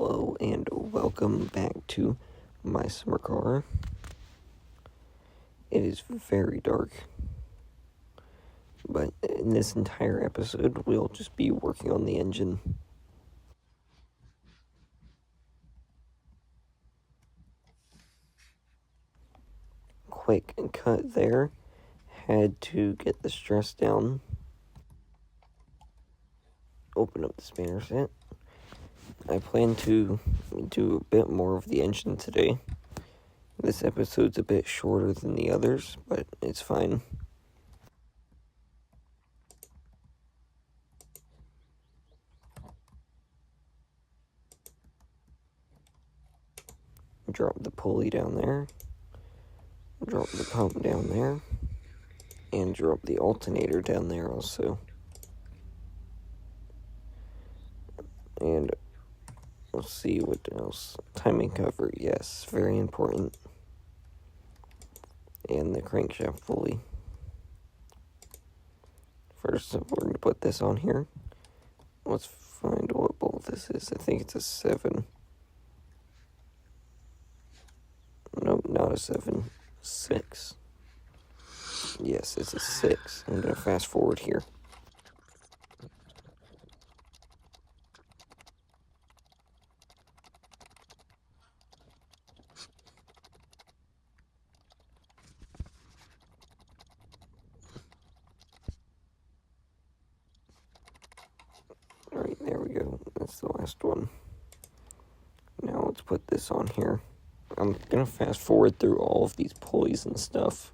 Hello and welcome back to my summer car. It is very dark, but in this entire episode we'll just be working on the engine. Quick cut there. Had to get the stress down. Open up the spanner set. I plan to do a bit more of the engine today. This episode's a bit shorter than the others, but it's fine. Drop the pulley down there. Drop the pump down there. And drop the alternator down there also. And let's see what else. Timing cover, yes, very important. And the crankshaft pulley. First, we're going to put this on here. Let's find what bolt this is. I think it's a 7. Nope, not a 7. 6. Yes, it's a 6. I'm going to fast forward here. Alright, there we go. That's the last one. Now let's put this on here. I'm going to fast forward through all of these pulleys and stuff.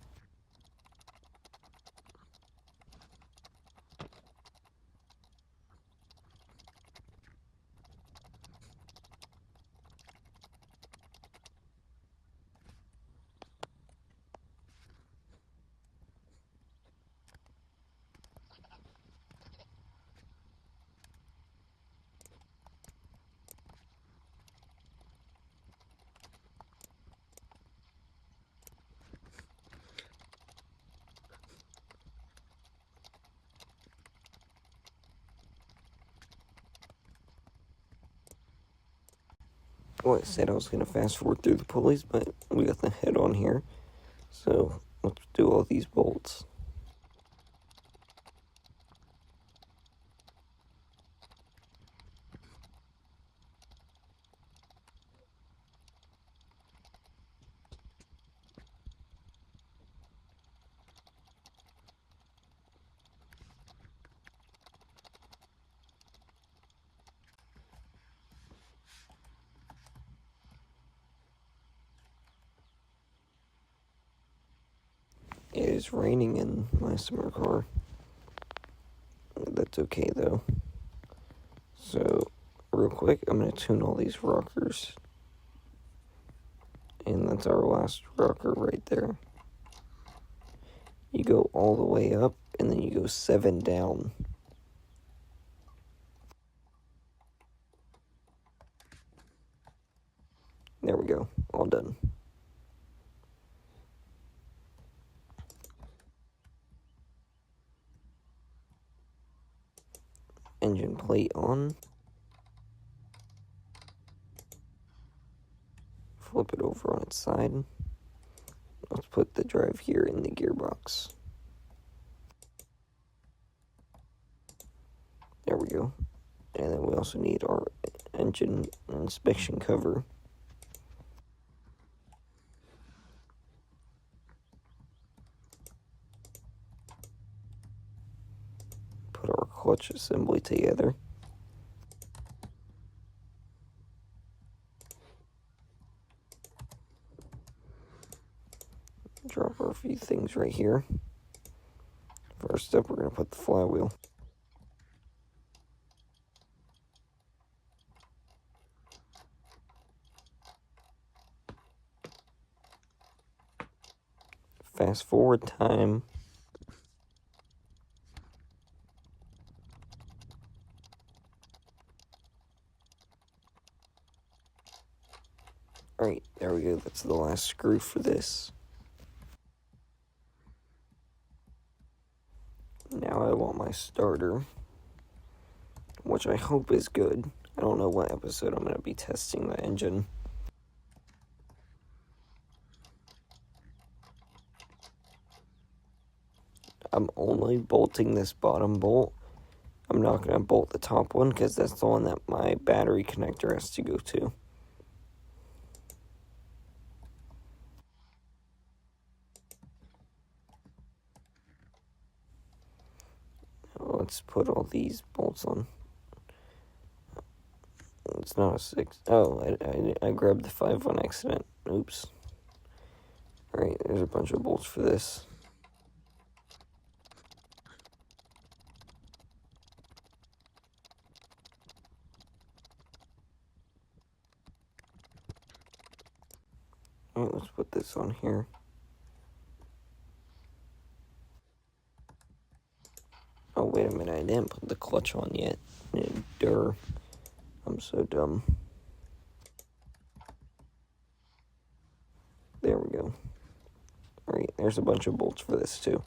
Well, I said I was going to fast forward through the pulleys, but we got the head on here. So let's do all these bolts. It is raining in my summer car. That's okay though. So, real quick, I'm going to tune all these rockers. And that's our last rocker right there. You go all the way up, and then you go 7 down. There we go, all done. Engine plate on. Flip it over on its side. Let's put the drive here in the gearbox. There we go. And then we also need our engine inspection cover. Put our clutch assembly together. Drop our few things right here. First up, we're going to put the flywheel. Fast forward time. Alright, there we go. That's the last screw for this. Now I want my starter, which I hope is good. I don't know what episode I'm going to be testing the engine. I'm only bolting this bottom bolt. I'm not going to bolt the top one because that's the one that my battery connector has to go to. Let's put all these bolts on. It's not a 6. Oh, I grabbed the 5 on accident. Oops. Alright, there's a bunch of bolts for this. Alright, let's put this on here. Oh, wait a minute, I didn't put the clutch on yet. Durr. I'm so dumb. There we go. Alright, there's a bunch of bolts for this too.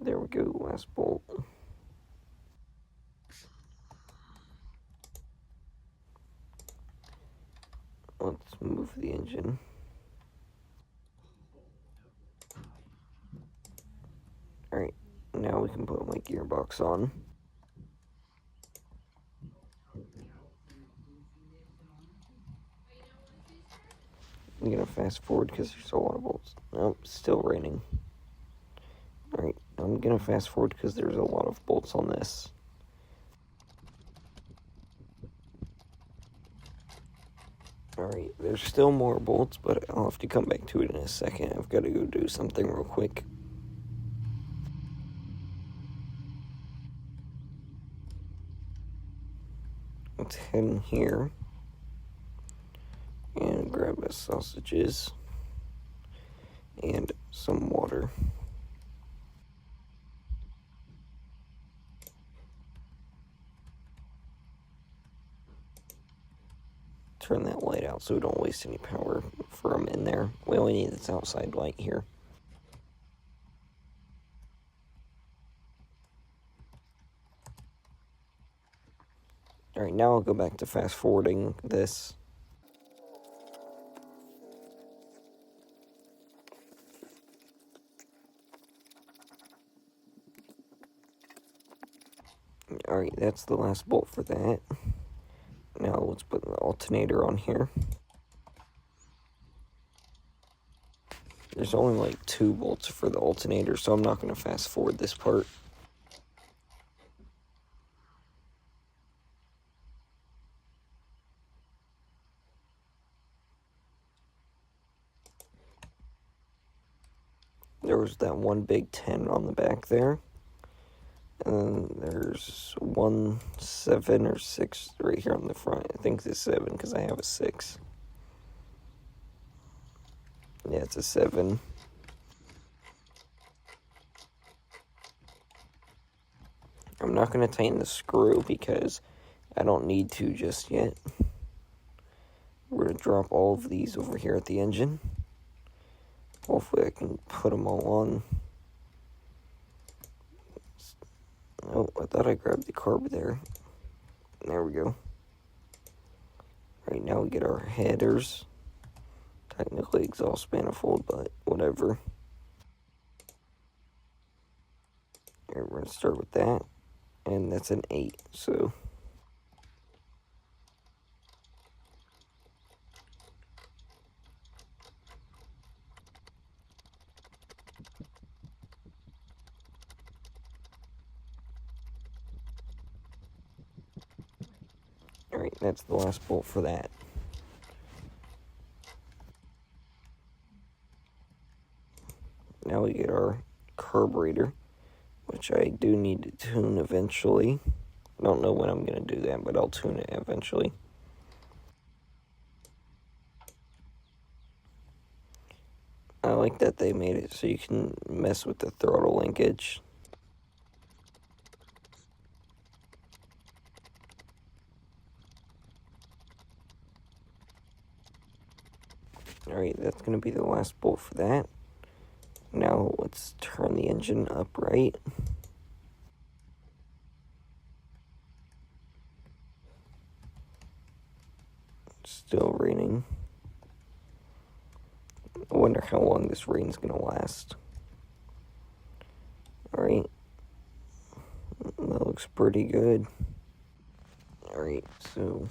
There we go, last bolt. Let's move the engine. Alright, now we can put my gearbox on. I'm gonna fast forward because there's a lot of bolts. Nope, still raining. Alright, I'm gonna fast forward because there's a lot of bolts on this. Alright, there's still more bolts, but I'll have to come back to it in a second. I've got to go do something real quick. Let's head in here and grab us sausages and some water. Turn that light out so we don't waste any power from in there. We only need this outside light here. Alright, now I'll go back to fast forwarding this. Alright, that's the last bolt for that. Now let's put the alternator on here. There's only like 2 bolts for the alternator, so I'm not going to fast forward this part. There was that one big 10 on the back there. And then there's 1, 7, or 6 right here on the front. I think it's 7 because I have a 6. Yeah, it's a 7. I'm not going to tighten the screw because I don't need to just yet. We're going to drop all of these over here at the engine. Hopefully I can put them all on. Oh, I thought I grabbed the carb there. There we go. Right now we get our headers. Technically exhaust manifold, but whatever. Alright, we're going to start with that. And that's an 8, so... Alright, that's the last bolt for that. Now we get our carburetor, which I do need to tune eventually. I don't know when I'm going to do that, but I'll tune it eventually. I like that they made it so you can mess with the throttle linkage. Alright, that's going to be the last bolt for that. Now let's turn the engine upright. Still raining. I wonder how long this rain's going to last. Alright. That looks pretty good. Alright, so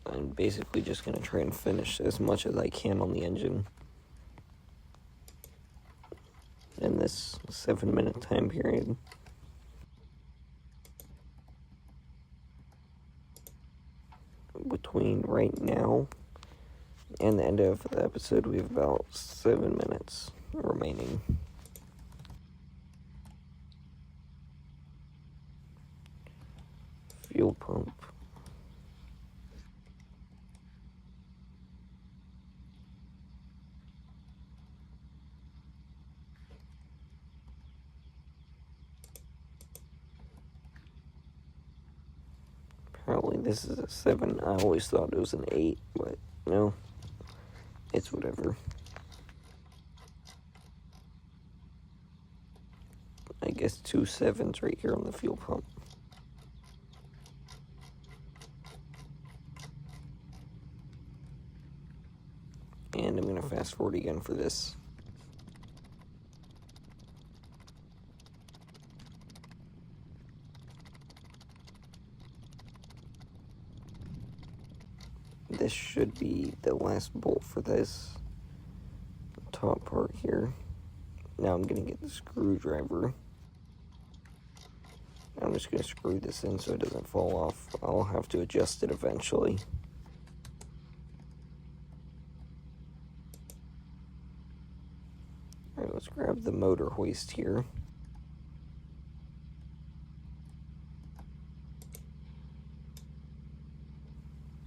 I'm basically just going to try and finish as much as I can on the engine in this 7-minute time period. Between right now and the end of the episode, we have about 7 minutes remaining. Fuel pump. Apparently this is a 7. I always thought it was an 8, but no, it's whatever. I guess 2 7s right here on the fuel pump. And I'm going to fast forward again for this. This should be the last bolt for this top part here. Now I'm going to get the screwdriver. I'm just going to screw this in so it doesn't fall off. I'll have to adjust it eventually. Alright, let's grab the motor hoist here.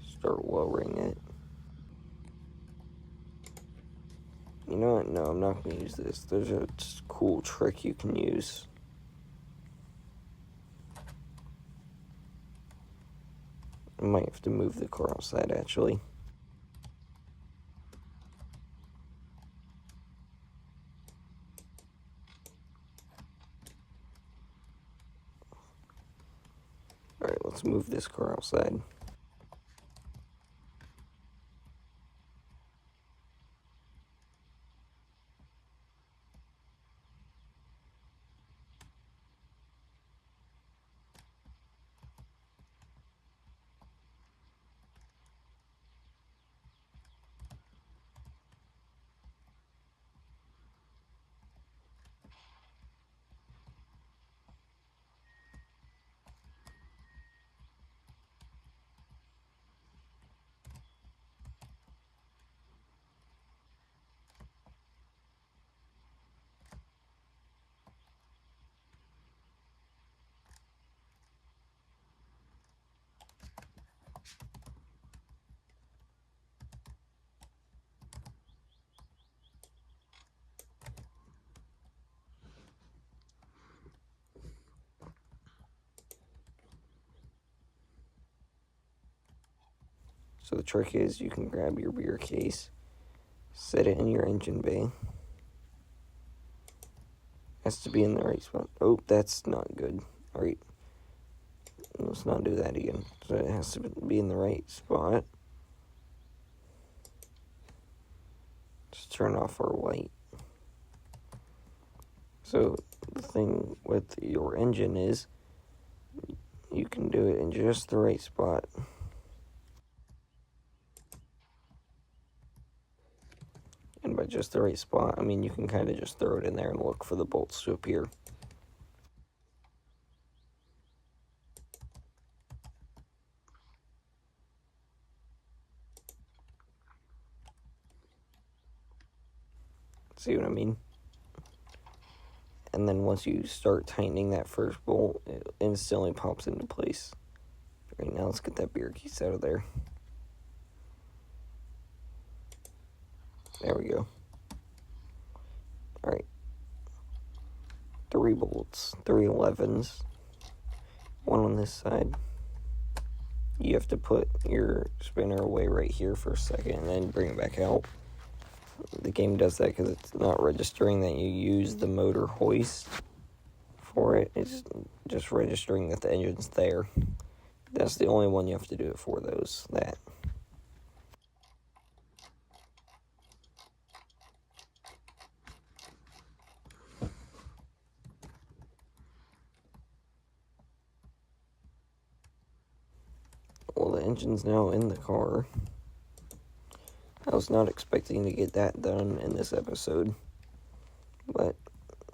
Start lowering it. You know what? No, I'm not going to use this. There's a cool trick you can use. I might have to move the car outside, actually. Alright, let's move this car outside. So the trick is you can grab your beer case, set it in your engine bay. Has to be in the right spot. Oh, that's not good. Alright. Let's not do that again. So it has to be in the right spot. Just turn off our light. So the thing with your engine is you can do it in just the right spot. And by just the right spot, I mean you can kind of just throw it in there and look for the bolts to appear. See what I mean? And then once you start tightening that first bolt, it instantly pops into place. Right now, let's get that beer case out of there. There we go. Alright. 3 bolts, 3 11s. One on this side. you have to put your spinner away right here for a second and then bring it back out. The game does that because it's not registering that you use the motor hoist for it. It's just registering that the engine's there. That's the only one you have to do it for, that. Well, the engine's now in the car. I was not expecting to get that done in this episode. But,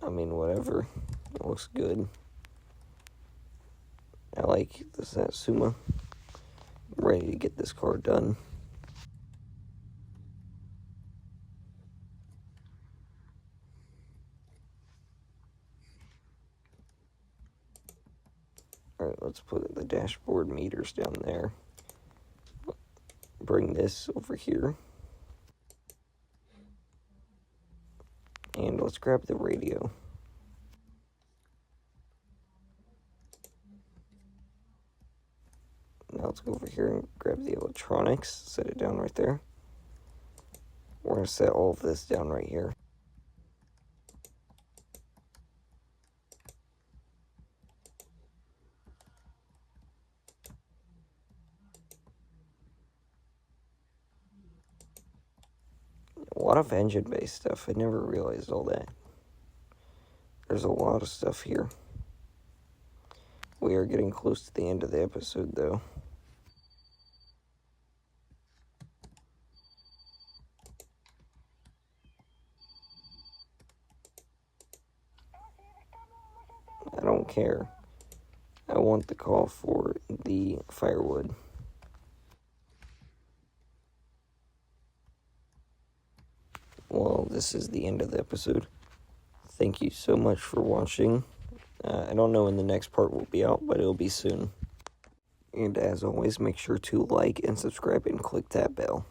I mean, whatever. It looks good. I like the Satsuma. I'm ready to get this car done. Alright, let's put the dashboard meters down there. Bring this over here. And let's grab the radio. Now let's go over here and grab the electronics. Set it down right there. We're going to set all of this down right here. A lot of engine-based stuff. I never realized all that. There's a lot of stuff here. We are getting close to the end of the episode, though. I don't care. I want the call for the firewood. Well, this is the end of the episode. Thank you so much for watching. I don't know when the next part will be out, but it'll be soon. And as always, make sure to like and subscribe and click that bell.